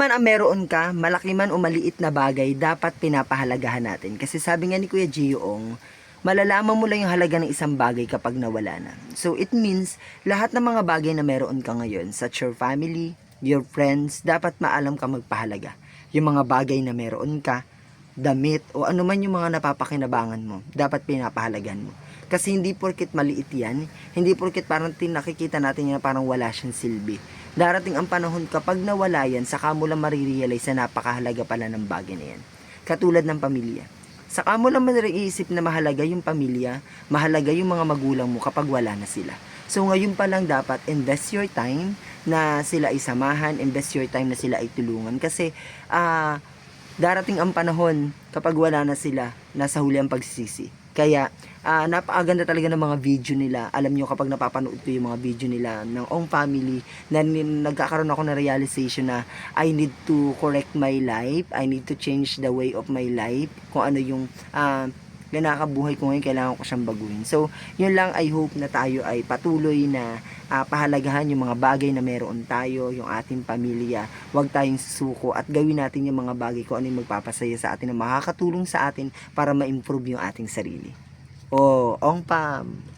man ang meron ka, malaki man o maliit na bagay, dapat pinapahalagahan natin. Kasi sabi nga ni Kuya Gioong, malalaman mo lang yung halaga ng isang bagay kapag nawala na. So it means, lahat ng mga bagay na meron ka ngayon, such your family, your friends, dapat maalam ka magpahalaga. Yung mga bagay na meron ka, damit, o ano man yung mga napapakinabangan mo, dapat pinapahalagahan mo. Kasi hindi porket maliit yan, hindi porket parang nakikita natin yan parang wala siyang silbi. Darating ang panahon kapag nawala yan, saka mo lang marirealize na napakahalaga pala ng bagay na yan. Katulad ng pamilya. Saka mo lang mariisip na mahalaga yung pamilya, mahalaga yung mga magulang mo kapag wala na sila. So ngayon pa lang dapat invest your time na sila ay samahan, invest your time na sila ay tulungan. Kasi darating ang panahon kapag wala na sila, nasa huli ang pagsisisi. Kaya napakaganda talaga ng mga video nila. Alam nyo, kapag napapanood ko yung mga video nila ng Ong Family, na nagkakaroon ako ng realization na I need to correct my life, I need to change the way of my life, kung ano yung kinakabuhay ko ngayon, kailangan ko siyang baguhin. So yun lang, I hope na tayo ay patuloy na pahalagahan yung mga bagay na meron tayo, yung ating pamilya. Huwag tayong susuko at gawin natin yung mga bagay kung ano yung magpapasaya sa atin, na makakatulong sa atin para ma-improve yung ating sarili. Ong Pam!